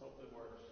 hope it works.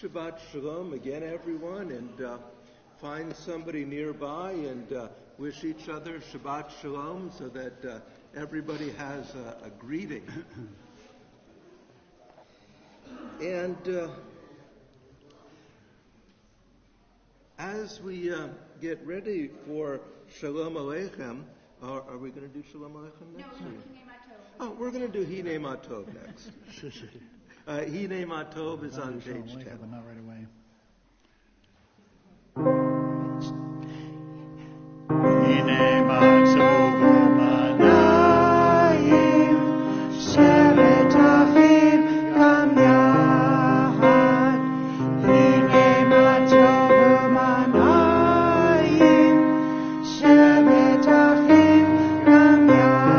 Shabbat Shalom again, everyone, and find somebody nearby and wish each other Shabbat Shalom so that everybody has a greeting. And as we get ready for Shalom Aleichem, are we going to do Shalom Aleichem next? No, Hine Matov. Oh, we're going to do Hine Matov next. Hine Matov is on page 10. But not right away. Hine Matov u'manayim, shevet achim gam yachad. Hine Matov u'manayim, shevet achim gam yachad.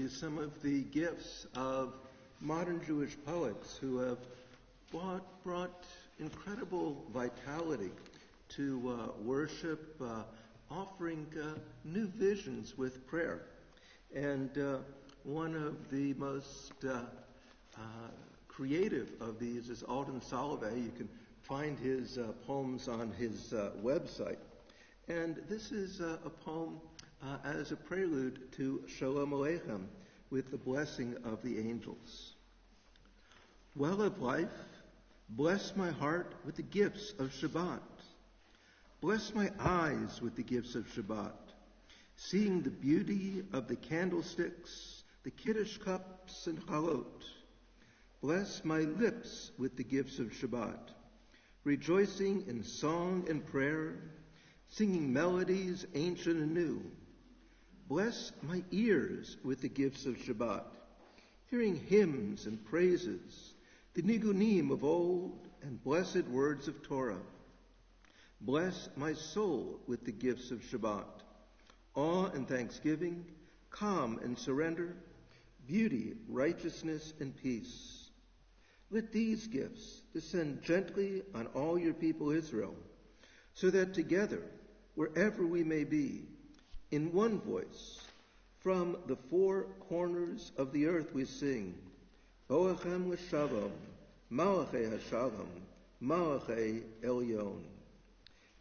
Some of the gifts of modern Jewish poets who have brought incredible vitality to worship, offering new visions with prayer. And one of the most creative of these is Alden Salovey. You can find his poems on his website. And this is a poem as a prelude to Shalom Aleichem, with the blessing of the angels. Well of life, bless my heart with the gifts of Shabbat. Bless my eyes with the gifts of Shabbat. seeing the beauty of the candlesticks, the Kiddush cups and chalot. Bless my lips with the gifts of Shabbat, rejoicing in song and prayer, singing melodies ancient and new. Bless my ears with the gifts of Shabbat, hearing hymns and praises, the nigunim of old and blessed words of Torah. Bless my soul with the gifts of Shabbat, awe and thanksgiving, calm and surrender, beauty, righteousness, and peace. Let these gifts descend gently on all your people Israel, so that together, wherever we may be, in one voice, from the four corners of the earth we sing, Boachem l'shalom, Malachei HaShalom, Malachei Elyon.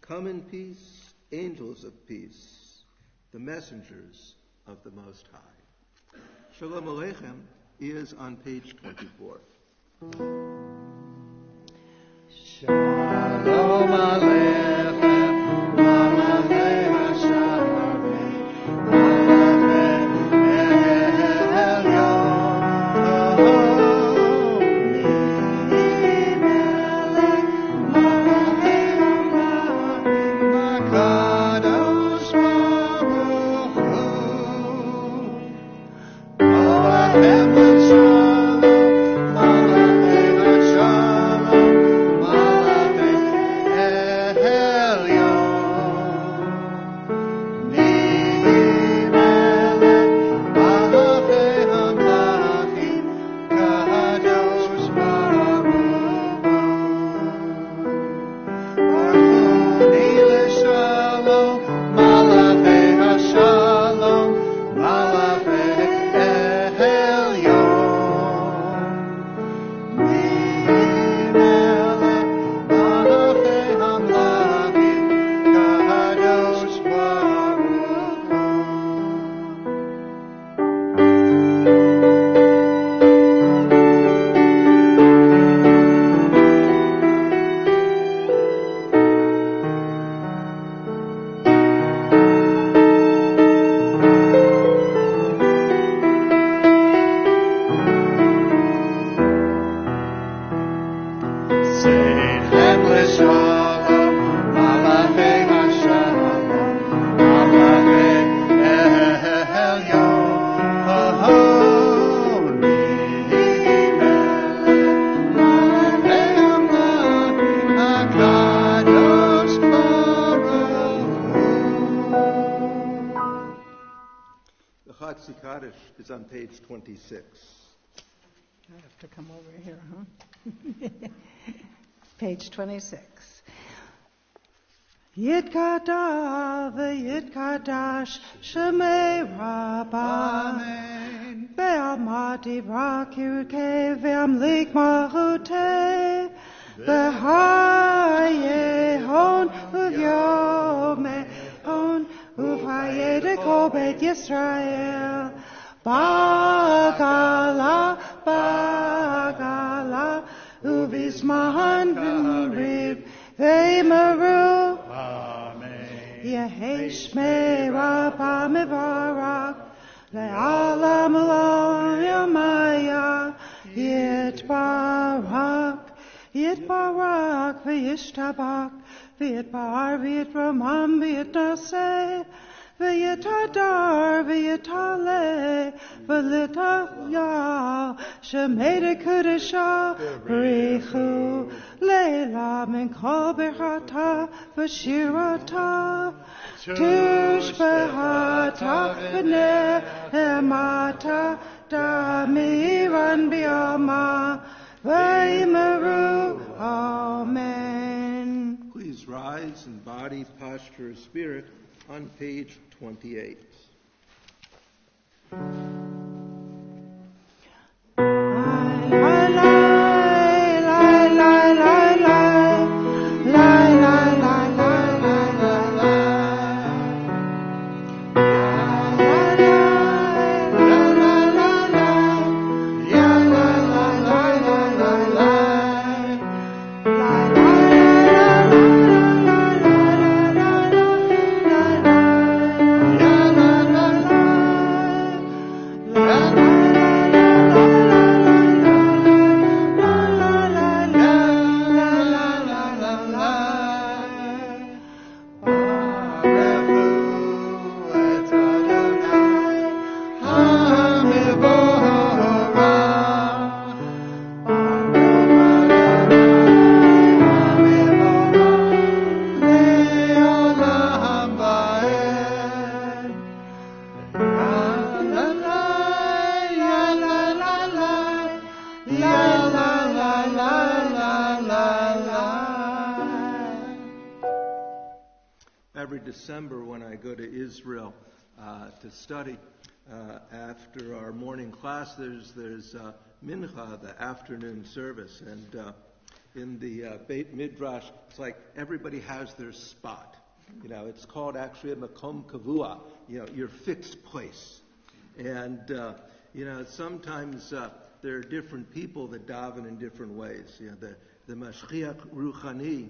Come in peace, angels of peace, the messengers of the Most High. Shalom Aleichem is on page 24. Shalom Aleichem, Malachei HaShalom, Is on page 26. I have to come over here, huh? Page 26. Yitkadash v'yitkadash shemei Rabba Be'amati v'akirkei ve'amlik malchutei V'hayehon uvyomehon uv'hayedekol bet Yisrael Bagala, Bagala, Uvismahan v'niriv v'emaru. Amen. Yeheshmei Rabba mevarak, le'alam lo yamaya, yitbarak, yitbarak v'yishtabak, v'yitbar v'yitramam v'yitnaseh, V'yitadar, v'yitale, v'litaya, shemeda kudesha, b'richu, leila min kol b'chata, v'shirata, tushbehata, v'nehemata, damiran b'yama, v'yimaru, amen. Please rise in body, posture, spirit on page 28. La December when I go to Israel to study. After our morning class, there's Mincha, the afternoon service, and in the Beit Midrash, it's like everybody has their spot. It's called actually a Makom Kavua, your fixed place. And, sometimes there are different people that daven in different ways. The Mashgiach Ruchani,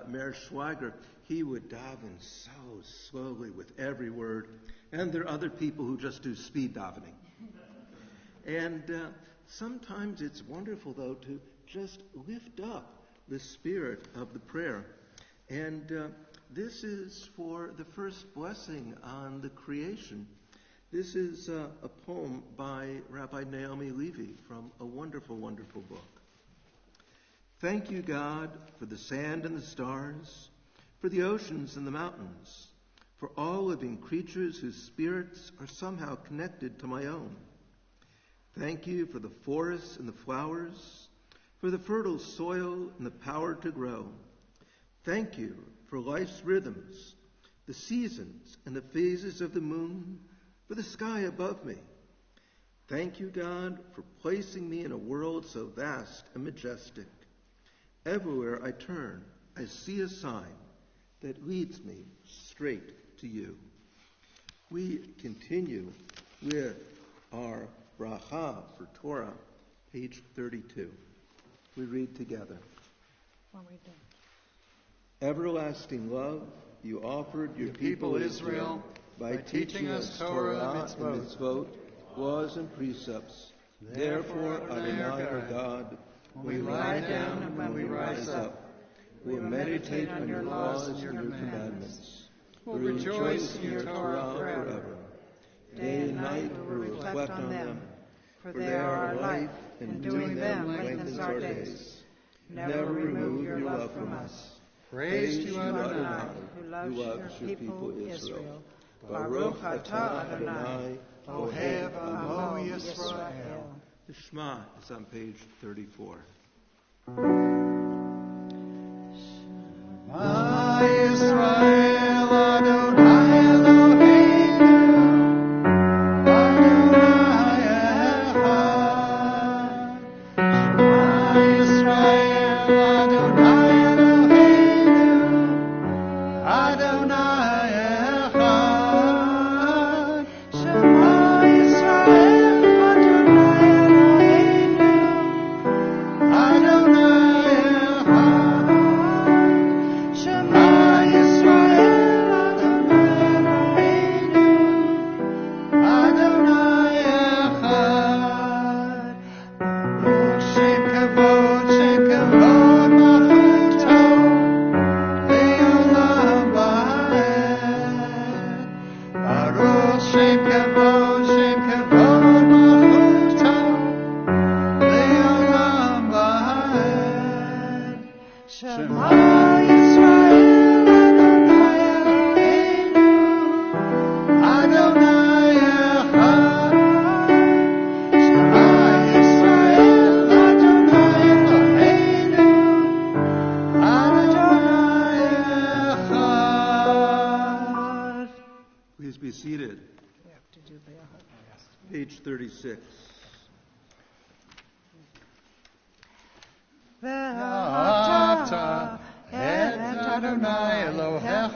Meir Schweiger, he would daven so slowly with every word. And there are other people who just do speed davening. And sometimes it's wonderful, though, to just lift up the spirit of the prayer. And this is for the first blessing on the creation. This is a poem by Rabbi Naomi Levy from a wonderful, wonderful book. Thank you, God, for the sand and the stars, for the oceans and the mountains, for all living creatures whose spirits are somehow connected to my own. Thank you for the forests and the flowers, for the fertile soil and the power to grow. Thank you for life's rhythms, the seasons and the phases of the moon, for the sky above me. Thank you, God, for placing me in a world so vast and majestic. Everywhere I turn, I see a sign that leads me straight to you. We continue with our bracha for Torah, page 32. We read together. What we do? Everlasting love, you offered your people Israel by teaching us Torah and mitzvot, laws and precepts. Therefore, Adonai our God, when we lie down and when we rise up, we will meditate on your laws and your commandments. We'll rejoice in your Torah forever. Day and night we will reflect on them, for they are our life, and doing them lengthens our days. Never remove your love from us. Praise to Adonai, who loves your people Israel. Baruch atah Adonai, Ohev Amo Yisrael. The Shema is on page 34. Shema Yisrael Adonai Eloheinu, Adonai Echad. Shema Yisrael Adonai Eloheinu, Adonai Echad. Shema Yisrael Adonai Eloheinu, Adonai Echad. Shema Yisrael Adonai Eloheinu, Adonai Echad. Baruch Shem Kavod Malchuto, Le'olam Va'ed. Baruch Shem Kavod Malchuto, Le'olam Va'ed. Shema Yisrael Adonai Eloheinu, Adonai Echad. Shema Yisrael Adonai Eloheinu, Adonai Echad. Please be seated. We have to do the Page 36. ואהבת את אדוני אלוהיך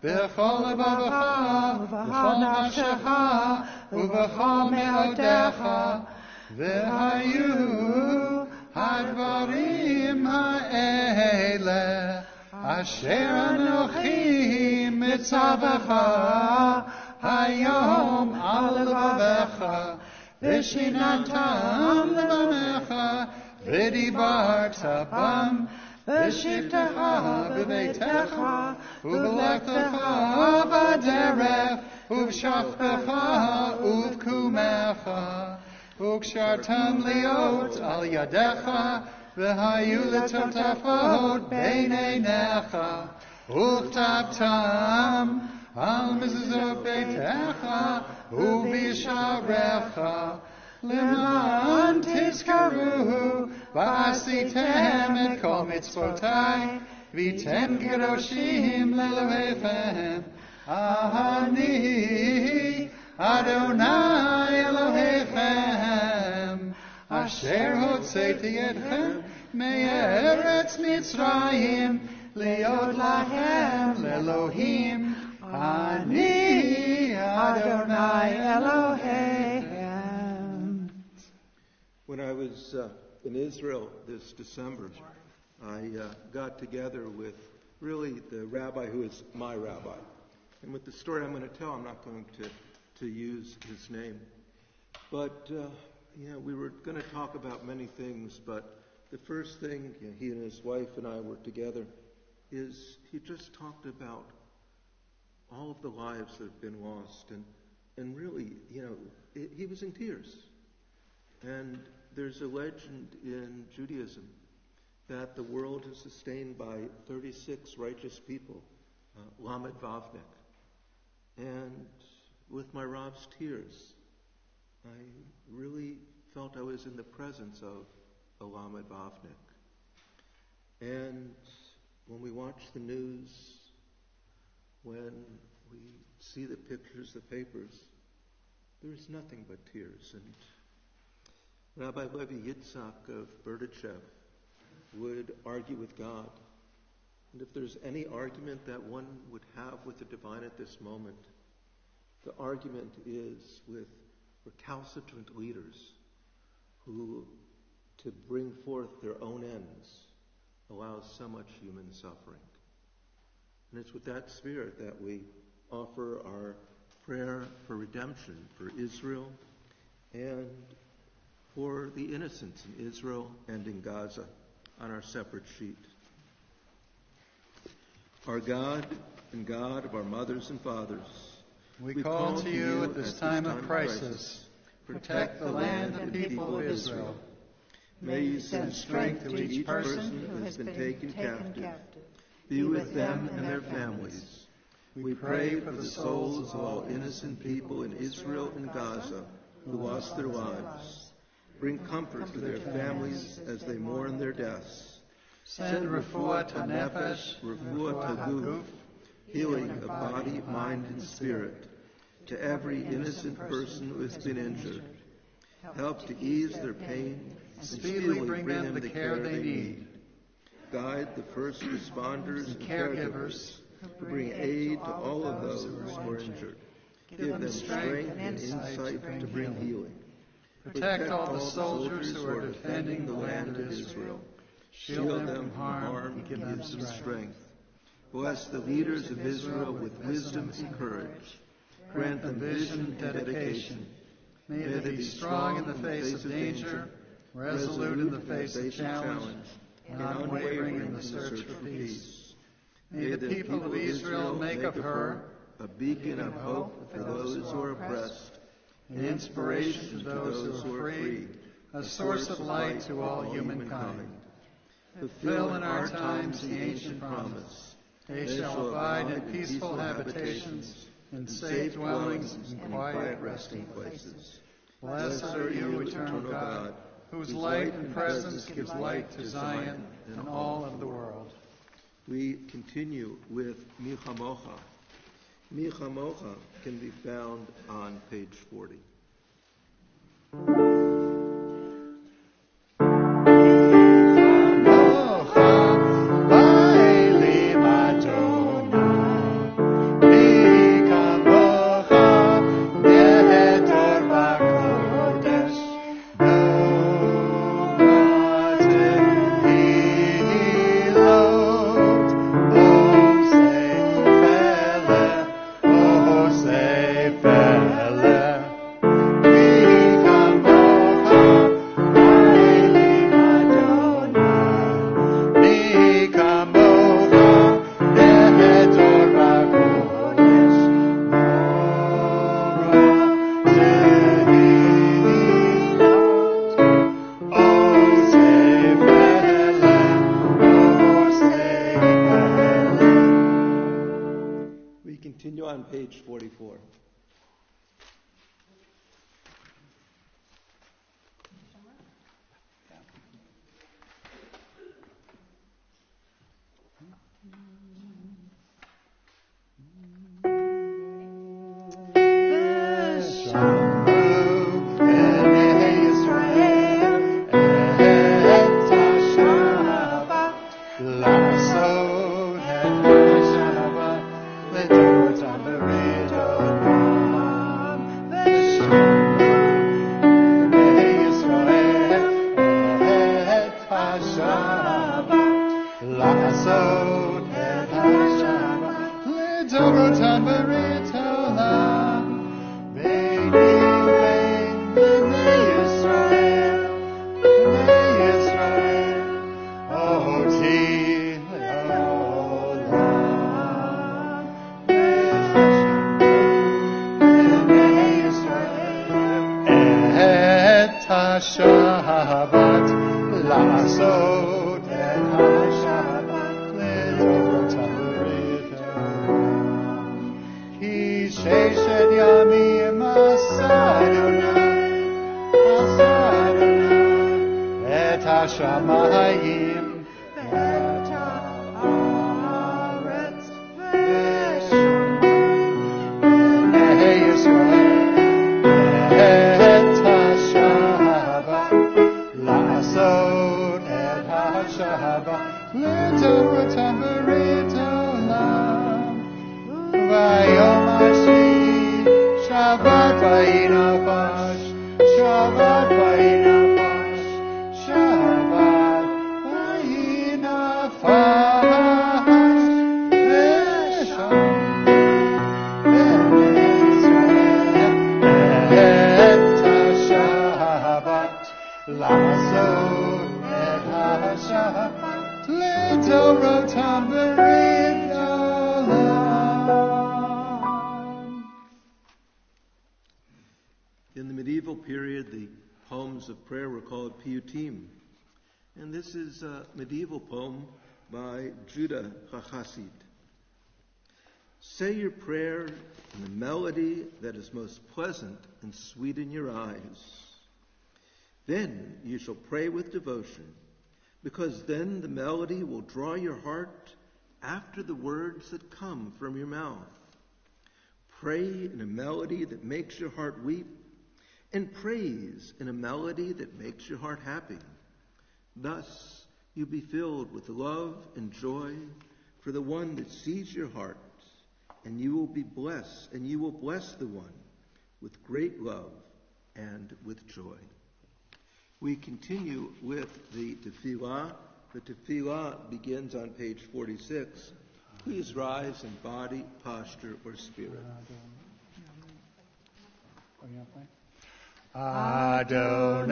בכל לבבך ובכל נפשך ובכל מאודיך, והיו הדברים האלה אשר אנוכי מצווך היום על לבבך, ושיננתם לבניך ודיברת בם, בשבתך בביתך ובלכתך בדרך ובשכבך ובקומך, וקשרתם להיות על ידיך, והיו לטוטפות בין עיניך, וכתבתם על מזוזות ביתך ובשעריך, למען תזכרו ועשיתם את כל מצוותי V'ten kedoshim le'Elohechem. Ani Adonai Elohechem. Asher hotzeiti etchem me'eretz Mitzrayim liot lachem le'Elohim. Ani Adonai Elohechem. When I was in Israel this December, I got together with really the rabbi who is my rabbi. And with the story I'm going to tell, I'm not going to use his name. But, we were going to talk about many things, but the first thing, he and his wife and I were together, is he just talked about all of the lives that have been lost. And really, he was in tears. And there's a legend in Judaism that the world is sustained by 36 righteous people, Lamed Vavnik. And with my Rav's tears, I really felt I was in the presence of a Lamed Vavnik. And when we watch the news, when we see the pictures, the papers, there's nothing but tears. And Rabbi Levi Yitzhak of Berdichev would argue with God. And if there's any argument that one would have with the divine at this moment, the argument is with recalcitrant leaders who, to bring forth their own ends, allows so much human suffering. And it's with that spirit that we offer our prayer for redemption for Israel and for the innocents in Israel and in Gaza on our separate sheet. Our God and God of our mothers and fathers, we call to you at this time of crisis. Protect the land and people of Israel. May you send strength to each person who has been taken captive. Be with them and their families. We pray for the souls of all innocent people in Israel and Gaza who lost their lives. Bring comfort to their families as they mourn their deaths. Send refuah hanefesh, refuah haguf, healing of body, mind, and spirit, to every innocent person who has been injured. Help to ease their pain and speedily bring them the care they need. Guide the first responders and caregivers who bring aid to all of those who are injured. Give them strength and insight to bring healing. Protect all the soldiers who are defending the land of Israel. Shield them from harm and give them strength. Bless the leaders of Israel with wisdom and courage. Grant them vision and dedication. May they be strong in the face of danger, resolute in the face of challenge, and unwavering in the search for peace. May the people of Israel make of her a beacon of hope for those who are oppressed, an inspiration to those who are free, a source of light to all humankind. Fulfill in our times the ancient promise. They shall abide in peaceful habitations, in safe dwellings, and quiet resting places. Blessed are you, eternal God, whose light and presence gives light to Zion and all of the world. We continue with Milchamocha. Milchamocha can be found on page 40. On page 44. Shabbat, לעשות את השבת לדורות הברית. כי ששת ימים עשה אדוני את השמיים ואת הארץ ושמיים בני ישראל. לדורותם ברית העולם. ויום השביעי שבת וינפש, שבת וינפש, שבת וינפש, ושם בני ישראל את השבת לעשות את השבת לדורותם ברית העולם. In the medieval period, the poems of prayer were called piyutim. And this is a medieval poem by Judah HaChassid. Say your prayer in a melody that is most pleasant and sweet in your eyes. Then you shall pray with devotion, because then the melody will draw your heart after the words that come from your mouth. Pray in a melody that makes your heart weep, and praise in a melody that makes your heart happy. Thus you'll be filled with love and joy for the one that sees your heart, and you will be blessed, and you will bless the one with great love and with joy. We continue with the tefillah. The tefillah begins on page 46. Please rise in body, posture, or spirit. Adonai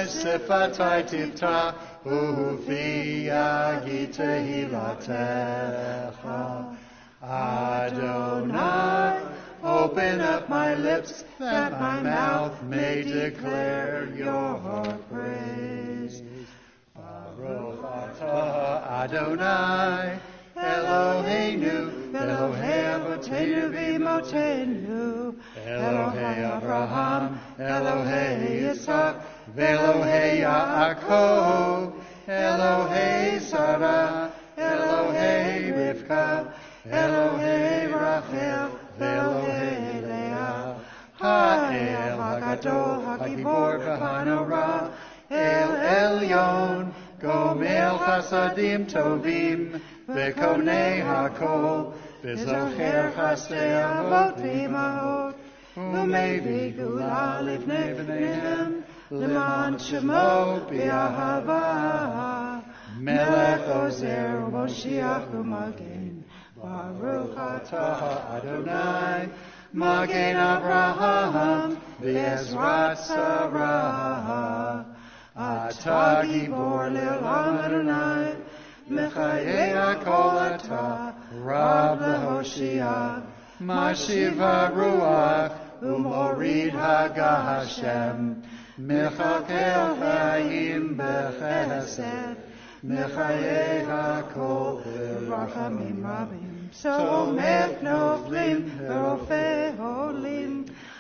sifatai tifta ufi yagi tehilatecha. Adonai, open up my lips that my mouth may declare your praise. Baruch atah Adonai Eloheinu Elohei Avotenu v'imotenu Elohei Abraham Elohei Yitzchak Ve'Elohei Yaakov Elohei Sarah Elohei Rivka Elohei Rachel Ve'Elohei Leah Ha'el HaGadol HaGibor v'Hanorah El Elyon Gomel Chasadim Tovim V'Konei HaKol V'Zocher Chasdei Avot V'Imahot U'Mevi Gula Livnei V'neihem L'man Shemo B'Ahava Melech Ozer Moshiach U'Magen Baruch atah Adonai Magen Abraham V'Ezrat Sarah Atah Gibor Le'olam Adonai Mechayei HaKol Atah Rab L'Hoshia Mashiv HaRuach U'Morid Hagah Hashem Mechakel Chaim B'Chesed Mechayei HaKol V'Rachamim Rabim Somech Noflim V'Rofei Holim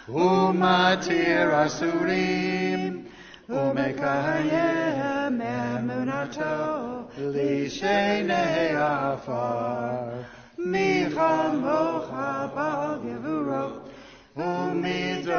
U'Matir Asurim U'Mekayem Emunato L'Shenei Afar Michamocha Bal Gevurot U'Midro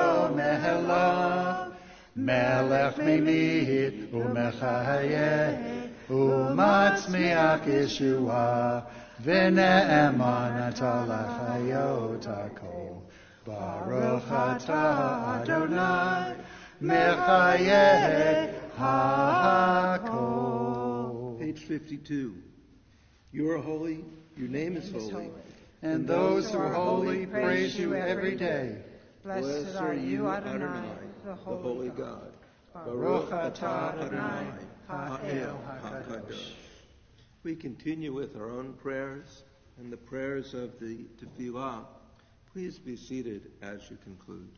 nehela, melech mimid umechayeh, umatzmiach Yeshua, v'ne'eman ata l'chayot hakol. Baruch atah Adonai, mechayeh hakol. Page 52. You are holy, your name is holy. And those who are holy praise you every day. Blessed are you, Adonai, the Holy God. Baruch atah Adonai, ha'el hakadosh. We continue with our own prayers and the prayers of the tefillah. Please be seated as you conclude.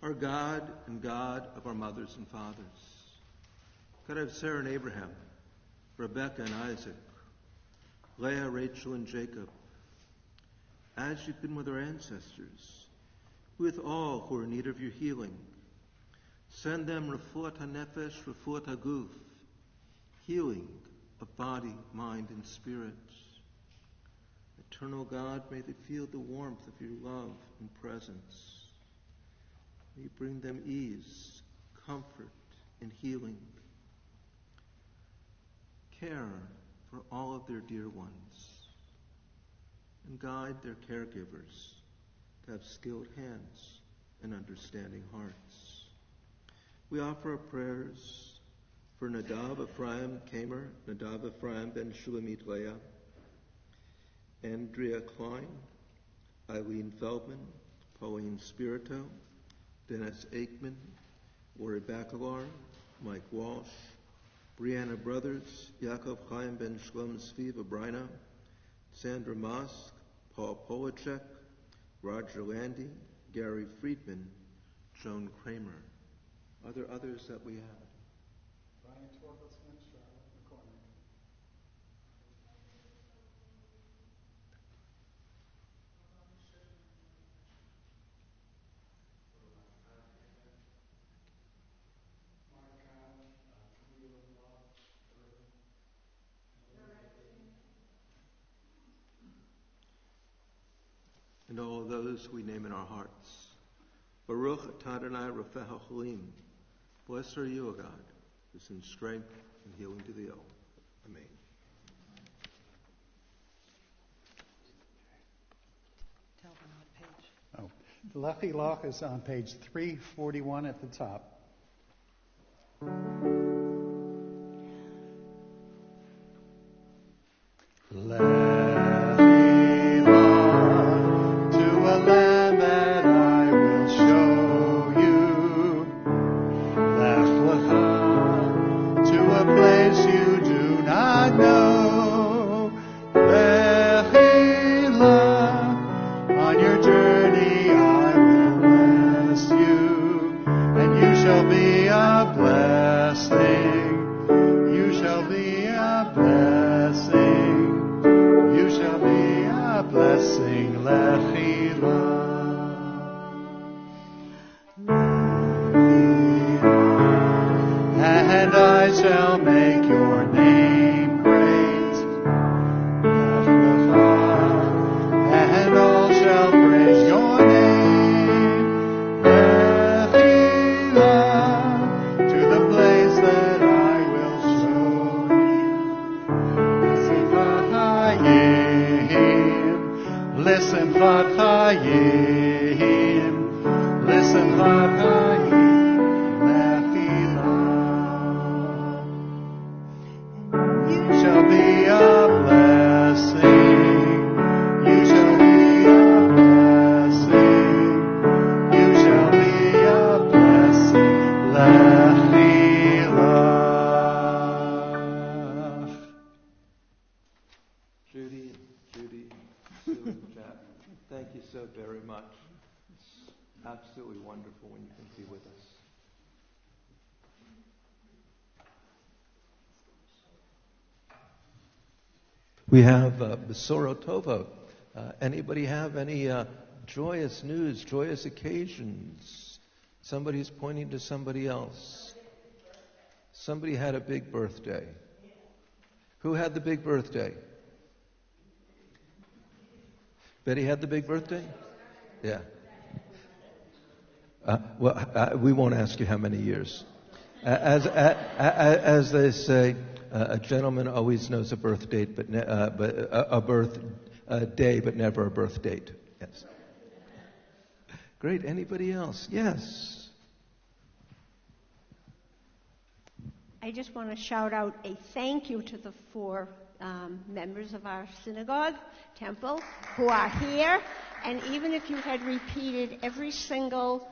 Our God and God of our mothers and fathers, God of Sarah and Abraham, Rebekah and Isaac, Leah, Rachel, and Jacob, as you've been with our ancestors, with all who are in need of your healing, send them refuat hanefesh, refuat haguf, healing of body, mind, and spirit. Eternal God, may they feel the warmth of your love and presence. May you bring them ease, comfort, and healing. Care for all of their dear ones, and guide their caregivers to have skilled hands and understanding hearts. We offer our prayers for Nadav Ephraim Kamer, Nadav Ephraim Ben Shulamit Leah, Andrea Klein, Eileen Feldman, Pauline Spirito, Dennis Aikman, Ori Bacalar, Mike Walsh, Brianna Brothers, Yaakov Chaim Ben Shlom Sviva Brina, Sandra Mosk, Paul Polacek, Roger Landy, Gary Friedman, Joan Kramer. Are there others that we have? Brian Torkelson, Charlotte McCormick. And all of those we name in our hearts. Baruch atah Adonai Rafeh HaCholim. Blessed are you, O God, who sends strength and healing to the ill. Amen. Tell them what page. Oh, the Lechi Loch is on page 341 at the top. Lechi Loch, to a land that I will show you. shall make your name great. And all shall praise your name. To the place that I will show you. Listen, Chayim. Listen, Chayim. You shall be a blessing. You shall be a blessing. You shall be a blessing. Lechilach. Judy, Sue and Jack, thank you so very much. It's absolutely wonderful when you can be with us. We have Besoro Tova. Anybody have any joyous news, joyous occasions? Somebody's pointing to somebody else. Somebody had a big birthday. Who had the big birthday? Betty had the big birthday? Yeah. We won't ask you how many years. As they say, a gentleman always knows a birth date, but a birth day, but never a birth date. Yes. Great. Anybody else? Yes. I just want to shout out a thank you to the 4 members of our synagogue, temple, who are here. And even if you had repeated every single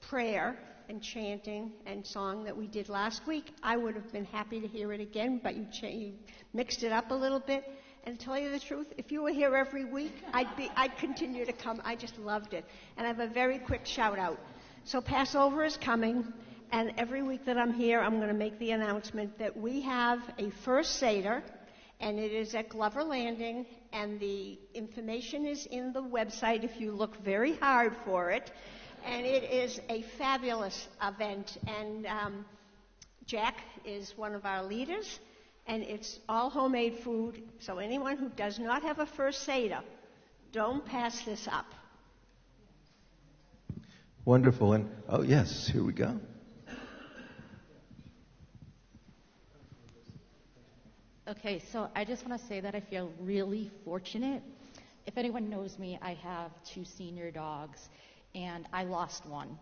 prayer and chanting and song that we did last week, I would have been happy to hear it again, but you mixed it up a little bit. And to tell you the truth, if you were here every week, I'd continue to come. I just loved it. And I have a very quick shout out. So Passover is coming, and every week that I'm here, I'm going to make the announcement that we have a first Seder, and it is at Glover Landing, and the information is in the website if you look very hard for it. And it is a fabulous event, and Jack is one of our leaders, and it's all homemade food, so anyone who does not have a first Seder, don't pass this up. Wonderful. And oh yes, here we go. Okay, so I just want to say that I feel really fortunate. If anyone knows me, I have 2 senior dogs, and I lost one.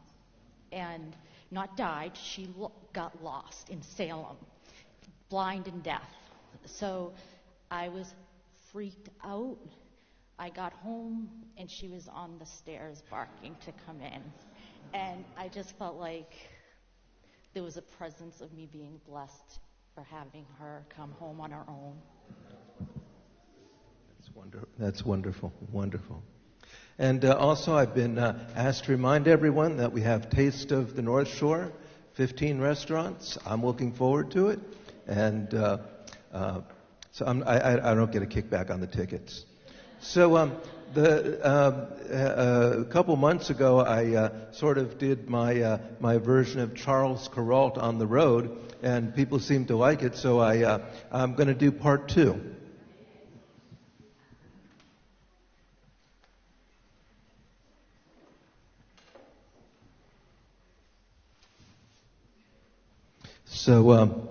And not died, she got lost in Salem, blind and deaf. So I was freaked out. I got home, and she was on the stairs barking to come in. And I just felt like there was a presence of me being blessed for having her come home on her own. That's wonderful. Wonderful. And also I've been asked to remind everyone that we have Taste of the North Shore, 15 restaurants. I'm looking forward to it. And so I don't get a kickback on the tickets. So a couple months ago, I sort of did my version of Charles Kuralt on the road, and people seemed to like it, so I'm going to do part 2. So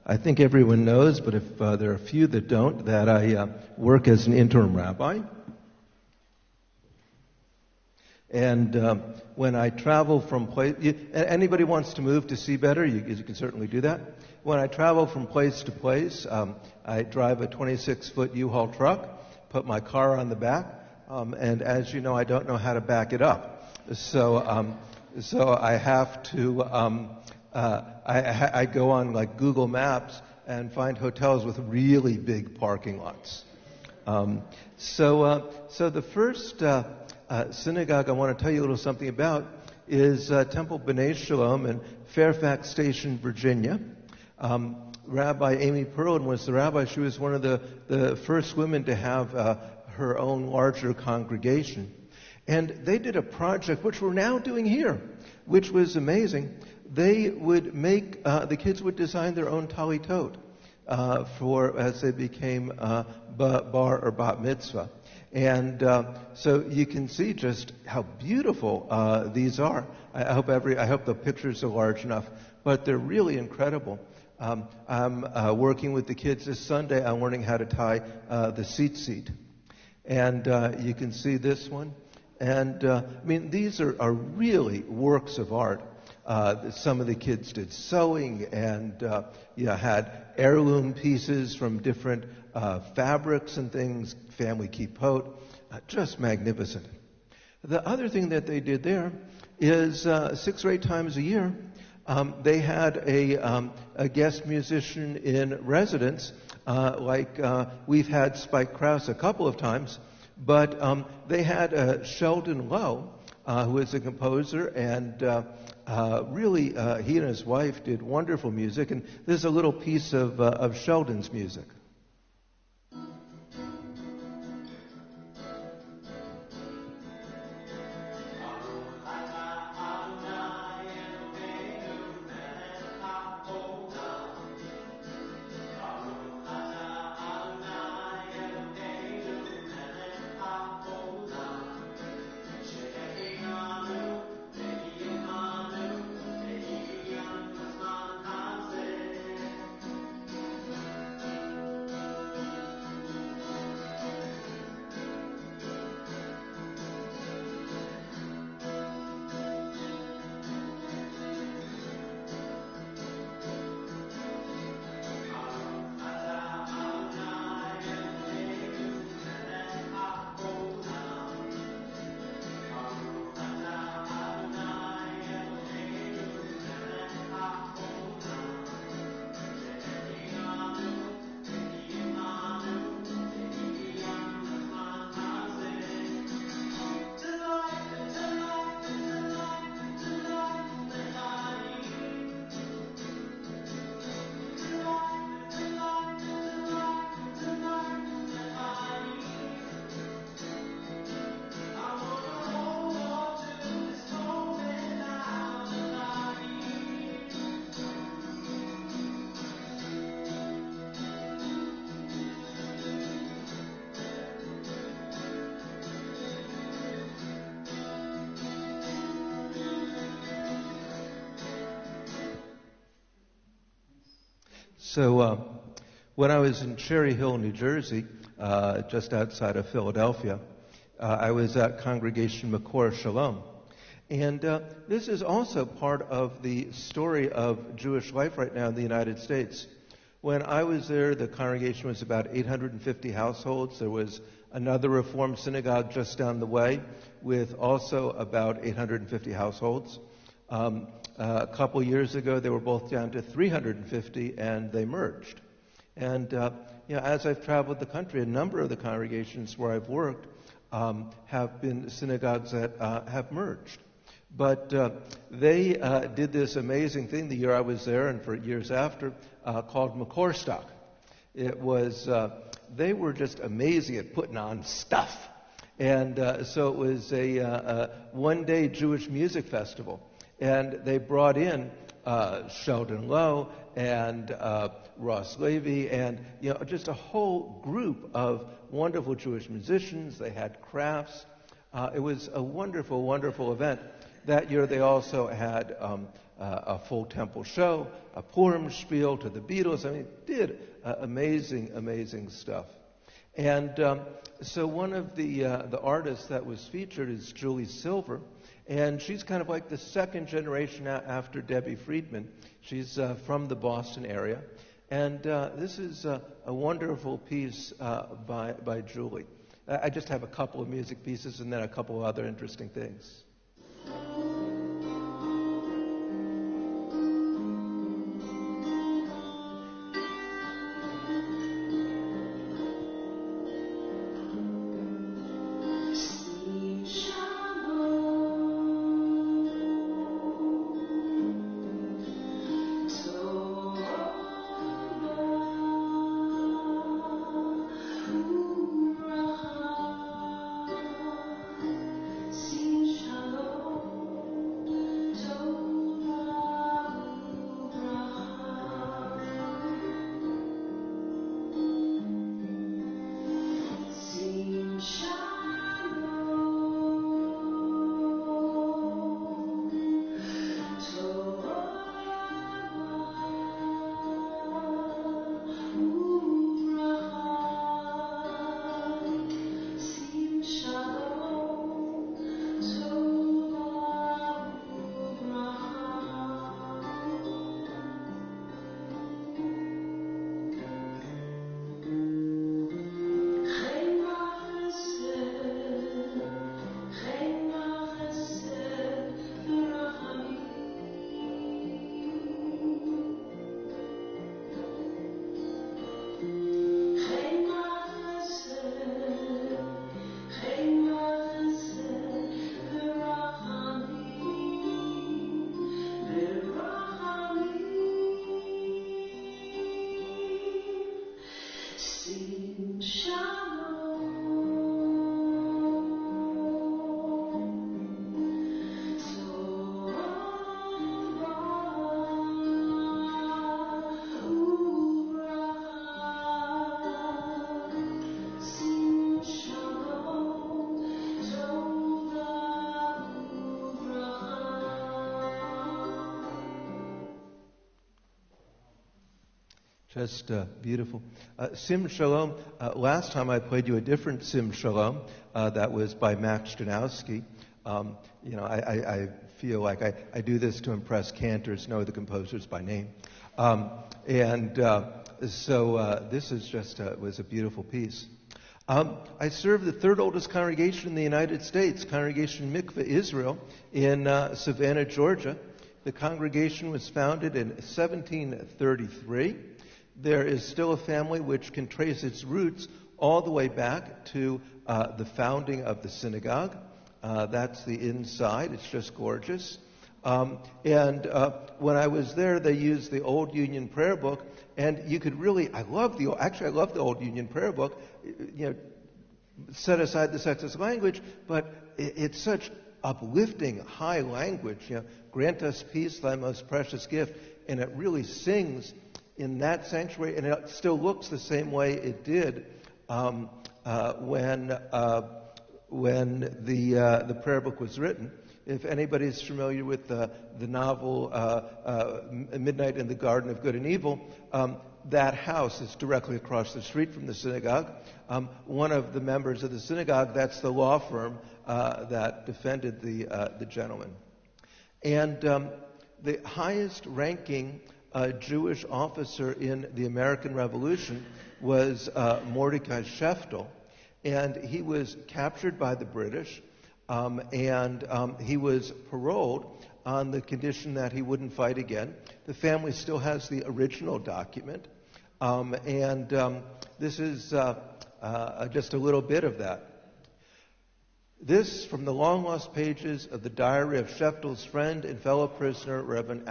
I think everyone knows, but if there are a few that don't, that I work as an interim rabbi. And when I travel from place, anybody wants to move to see better, you can certainly do that. When I travel from place to place, I drive a 26-foot U-Haul truck, put my car on the back, and as you know, I don't know how to back it up. So I have to, I go on like Google Maps and find hotels with really big parking lots. So the first synagogue I want to tell you a little something about is Temple B'nai Shalom in Fairfax Station, Virginia. Rabbi Amy Perlin was the rabbi. She was one of the first women to have her own larger congregation. And they did a project, which we're now doing here, which was amazing. They would make, the kids would design their own talitot as they became bar or bat mitzvah. And so you can see just how beautiful these are. I hope the pictures are large enough, but they're really incredible. I'm working with the kids this Sunday. I'm learning how to tie the seat. And you can see this one. And I mean, these are really works of art. Some of the kids did sewing and had heirloom pieces from different fabrics and things, family kippot, just magnificent. The other thing that they did there is 6 or 8 times a year, they had a guest musician in residence, like we've had Spike Krause a couple of times, but they had Sheldon Lowe, who is a composer, and really he and his wife did wonderful music, and this is a little piece of Sheldon's music. So when I was in Cherry Hill, New Jersey, just outside of Philadelphia, I was at Congregation Makor Shalom. And this is also part of the story of Jewish life right now in the United States. When I was there, the congregation was about 850 households. There was another Reform synagogue just down the way with also about 850 households. A couple years ago, they were both down to 350, and they merged. And as I've traveled the country, a number of the congregations where I've worked have been synagogues that have merged. But they did this amazing thing the year I was there, and for years after, called Makor Stock. It was they were just amazing at putting on stuff, and so it was a one-day Jewish music festival. And they brought in Sheldon Lowe and Ross Levy and just a whole group of wonderful Jewish musicians. They had crafts. It was a wonderful, wonderful event. That year they also had a full temple show, a Purim spiel to the Beatles. I mean, did amazing, amazing stuff. And so one of the artists that was featured is Julie Silver. And she's kind of like the second generation after Debbie Friedman. She's from the Boston area. And this is a wonderful piece by Julie. I just have a couple of music pieces and then a couple of other interesting things. Just beautiful. Sim Shalom. Last time I played you a different Sim Shalom that was by Max Janowski. I feel like I do this to impress cantors, know the composers by name. So this is just was a beautiful piece. I serve the third oldest congregation in the United States, Congregation Mikveh Israel in Savannah, Georgia. The congregation was founded in 1733. There is still a family which can trace its roots all the way back to the founding of the synagogue. That's the inside. It's just gorgeous. When I was there, they used the Old Union Prayer Book, and you could really, I love the Old Union Prayer Book. Set aside the sexist language, but it's such uplifting, high language. Grant us peace, thy most precious gift, and it really sings in that sanctuary, and it still looks the same way it did when the prayer book was written. If anybody's familiar with the novel Midnight in the Garden of Good and Evil, that house is directly across the street from the synagogue. One of the members of the synagogue, that's the law firm that defended the gentleman. And the highest ranking Jewish officer in the American Revolution was Mordecai Sheftel, and he was captured by the British, and he was paroled on the condition that he wouldn't fight again. The family still has the original document, and this is just a little bit of that. This from the long-lost pages of the diary of Sheftel's friend and fellow prisoner, Reverend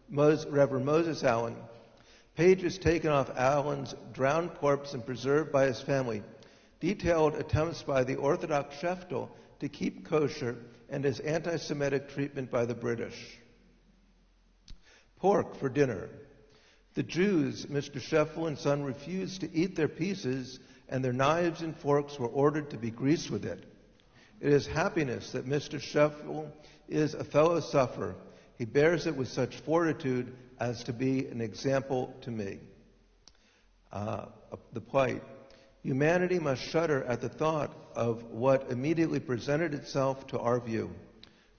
Moses Allen. Pages taken off Allen's drowned corpse and preserved by his family. Detailed attempts by the Orthodox Sheftel to keep kosher and his anti-Semitic treatment by the British. Pork for dinner. The Jews, Mr. Sheftel and son, refused to eat their pieces, and their knives and forks were ordered to be greased with it. It is happiness that Mr. Sheftel is a fellow sufferer. He bears it with such fortitude as to be an example to me. The plight. Humanity must shudder at the thought of what immediately presented itself to our view,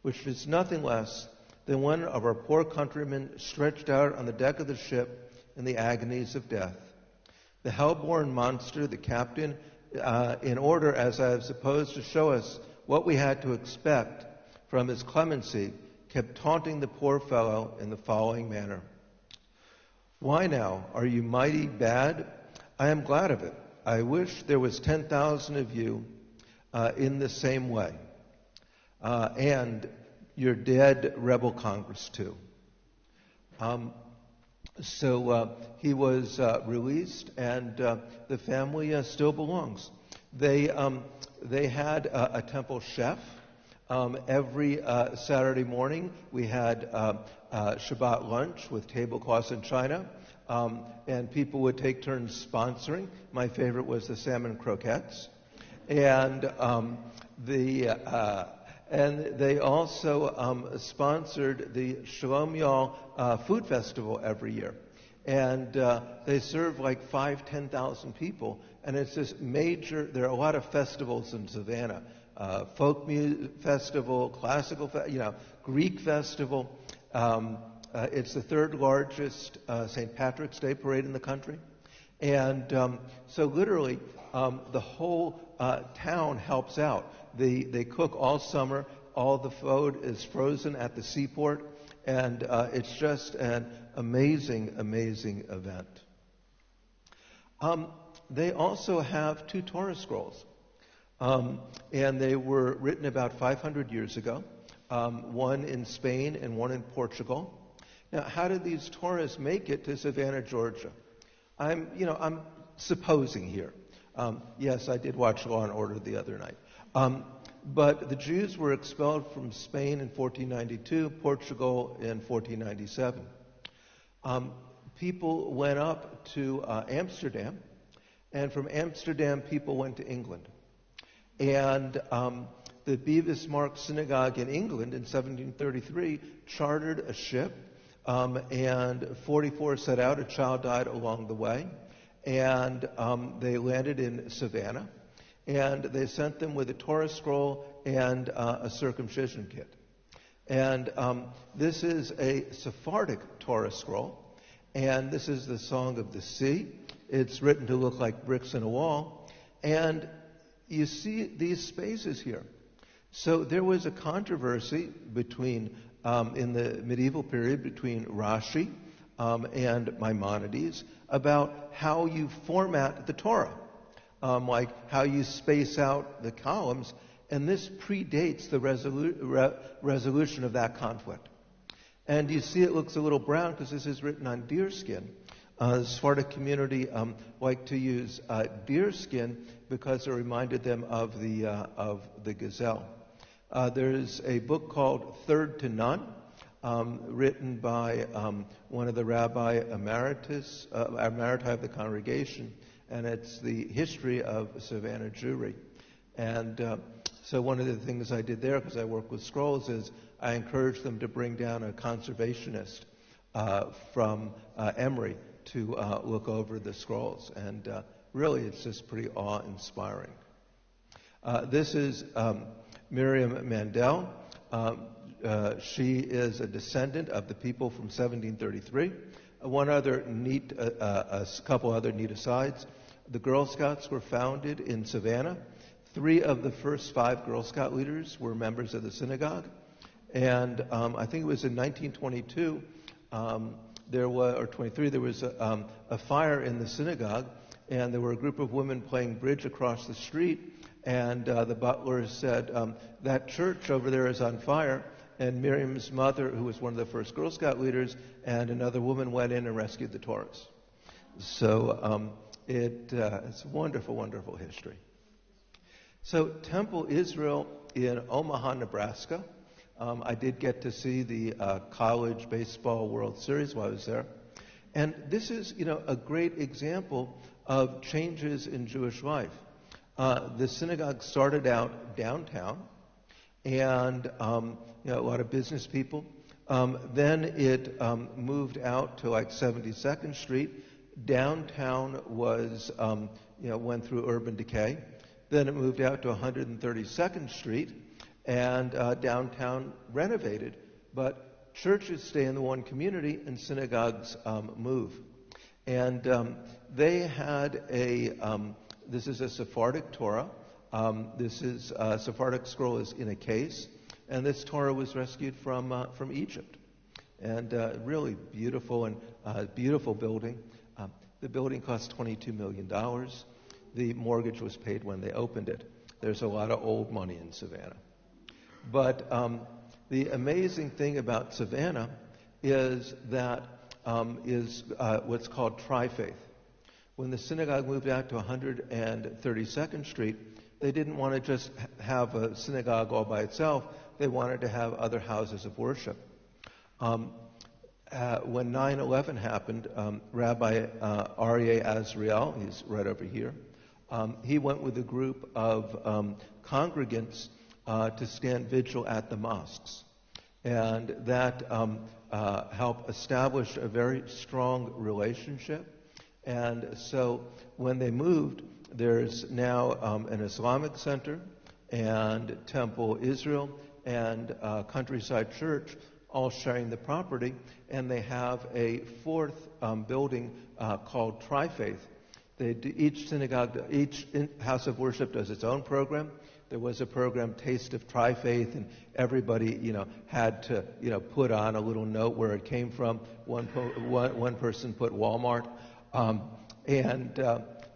which is nothing less than one of our poor countrymen stretched out on the deck of the ship in the agonies of death. The hell-born monster, the captain, in order, as I have supposed, to show us what we had to expect from his clemency, kept taunting the poor fellow in the following manner. Why now? Are you mighty bad? I am glad of it. I wish there was 10,000 of you in the same way. And your dead rebel Congress, too. So he was released, and the family still belongs. They had a temple chef. Every Saturday morning we had Shabbat lunch with tablecloths and china, and people would take turns sponsoring. My favorite was the salmon croquettes, and they also sponsored the Shalom Yal Food Festival every year. And they serve like 10,000 people. And it's this major, there are a lot of festivals in Savannah. Folk music festival, classical, Greek festival. It's the third largest St. Patrick's Day parade in the country. And so literally the whole town helps out. They cook all summer. All the food is frozen at the seaport. And it's just an amazing, amazing event. They also have 2 Torah scrolls. And they were written about 500 years ago. One in Spain and one in Portugal. Now, how did these Torahs make it to Savannah, Georgia? I'm supposing here. Yes, I did watch Law and Order the other night. But the Jews were expelled from Spain in 1492, Portugal in 1497. People went up to Amsterdam, and from Amsterdam people went to England. And the Bevis Mark Synagogue in England in 1733 chartered a ship and 44 set out. A child died along the way, and they landed in Savannah, and they sent them with a Torah scroll and a circumcision kit. And this is a Sephardic Torah scroll, and this is the Song of the Sea. It's written to look like bricks in a wall, and you see these spaces here. So there was a controversy between, in the medieval period, between Rashi and Maimonides about how you format the Torah, like how you space out the columns, and this predates the resolution of that conflict. And you see it looks a little brown because this is written on deerskin. The Sephardic community like to use deerskin because it reminded them of the gazelle. There's a book called Third to None, written by one of the Rabbi Emeriti of the congregation, and it's the history of Savannah Jewry. And so one of the things I did there, because I work with scrolls, is I encouraged them to bring down a conservationist from Emory to look over the scrolls. And really, it's just pretty awe-inspiring. This is Miriam Mandel. She is a descendant of the people from 1733. One other neat, a couple other neat asides. The Girl Scouts were founded in Savannah. 3 of the first 5 Girl Scout leaders were members of the synagogue. And I think it was in 1922, or 23, there was a fire in the synagogue, and there were a group of women playing bridge across the street, and the butler said, that church over there is on fire, and Miriam's mother, who was one of the first Girl Scout leaders, and another woman went in and rescued the Torahs. So it's wonderful, wonderful history. So Temple Israel in Omaha, Nebraska. I did get to see the college baseball World Series while I was there. And this is, a great example of changes in Jewish life. The synagogue started out downtown, and a lot of business people. Then it moved out to like 72nd Street. Downtown was, went through urban decay. Then it moved out to 132nd Street, and downtown renovated. But churches stay in the one community, and synagogues move. And they had this is a Sephardic Torah. This is Sephardic scroll is in a case, and this Torah was rescued from Egypt. And really beautiful and beautiful building. The building cost $22 million. The mortgage was paid when they opened it. There's a lot of old money in Savannah. But the amazing thing about Savannah is that is what's called tri-faith. When the synagogue moved out to 132nd Street, they didn't want to just have a synagogue all by itself. They wanted to have other houses of worship. When 9/11 happened, Rabbi Aryeh Azriel, he's right over here, he went with a group of congregants to stand vigil at the mosques. And that helped establish a very strong relationship. And so when they moved, there's now an Islamic center and Temple Israel and Countryside Church all sharing the property. And they have a 4th building called Tri-Faith. Each synagogue, each house of worship does its own program. There was a program, Taste of Tri-Faith, and everybody, had to, put on a little note where it came from. One person put Walmart,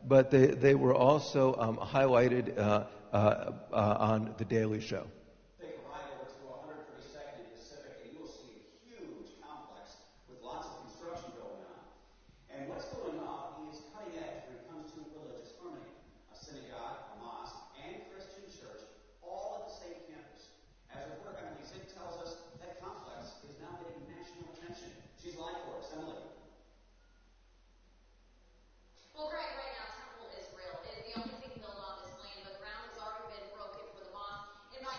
but they were also highlighted on The Daily Show. Take a ride over to 132nd and Pacific, and you'll see a huge complex with lots of construction going on. And what's going on is cutting edge when it comes to religious harmony. A synagogue, a mosque, and Christian church all at the same campus. As reporter Emily Zink tells us, that complex is now getting national attention. She's live for us. Emily. Well, Greg, right now, Temple Israel is the only thing built on this land, but ground has already been broken for the mosque. And by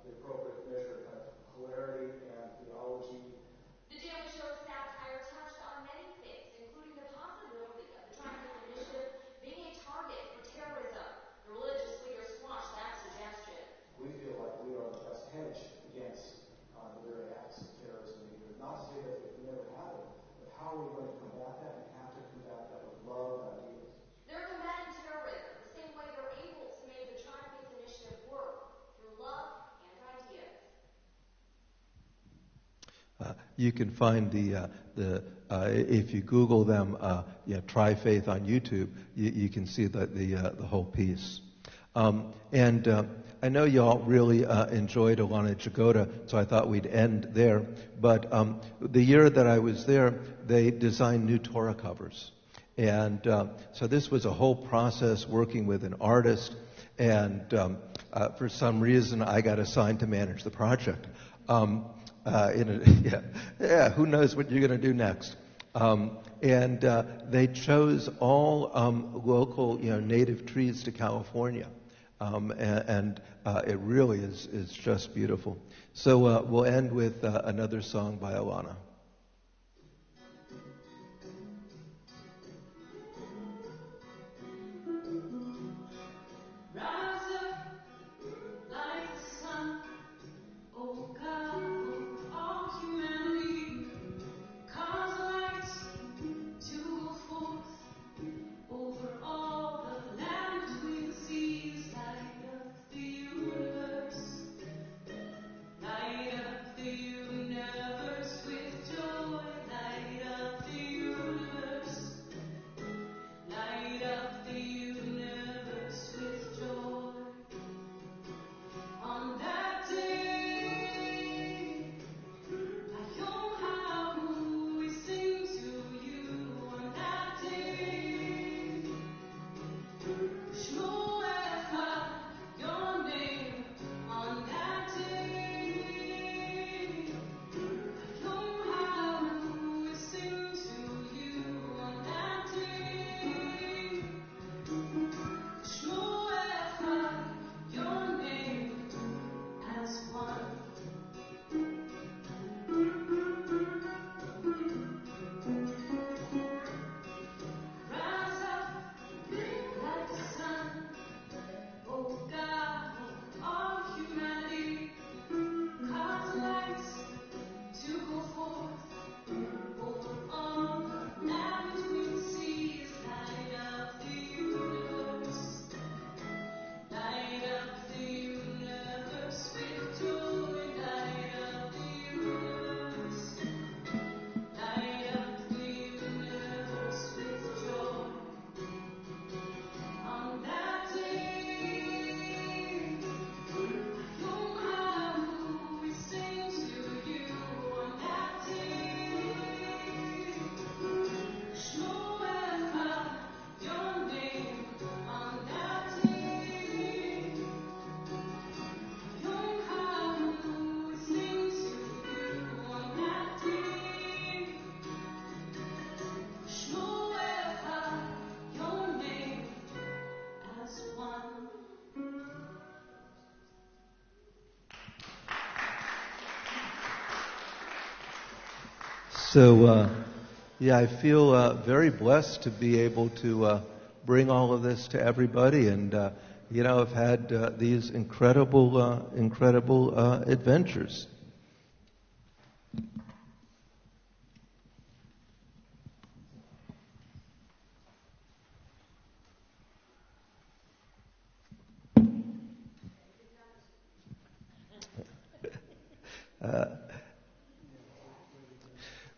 the appropriate measure of hilarity and theology. The daily show's satire touched on many things, including the possibility of the Triumphant Initiative being a target for terrorism. The religious leader squashed that suggestion. We feel like we are the best hedge against the very acts of terrorism either. Not to say that it can never happen, but how are we going to combat that? We have to combat that with love and ideas. They're combating terrorism the same way they're able to make the Triumphant Initiative work, through love and ideas. You can find if you Google them, Try Faith on YouTube, you can see the whole piece. I know y'all really enjoyed Alana Jagoda, so I thought we'd end there. But the year that I was there, they designed new Torah covers. And so this was a whole process working with an artist. And for some reason, I got assigned to manage the project. Who knows what you're going to do next? And they chose all local, native trees to California. And it really is just beautiful. So we'll end with another song by Alana. So, I feel very blessed to be able to bring all of this to everybody, and I've had these incredible adventures.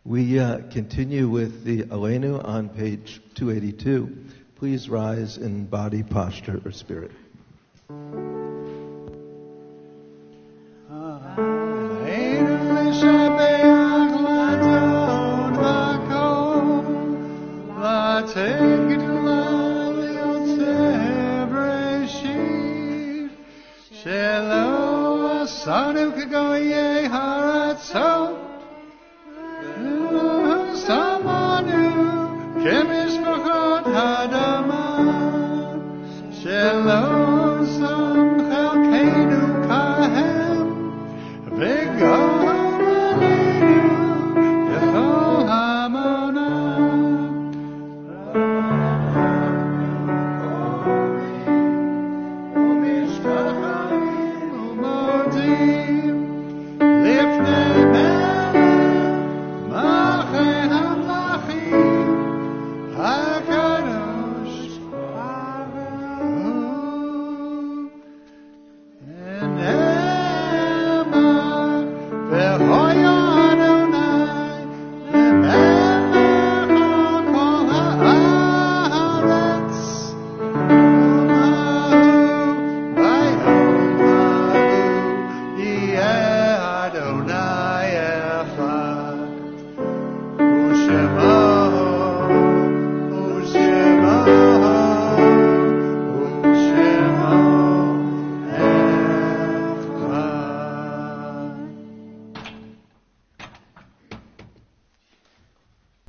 We continue with the Emanu on page 282. Please rise in body, posture, or spirit. Someone who can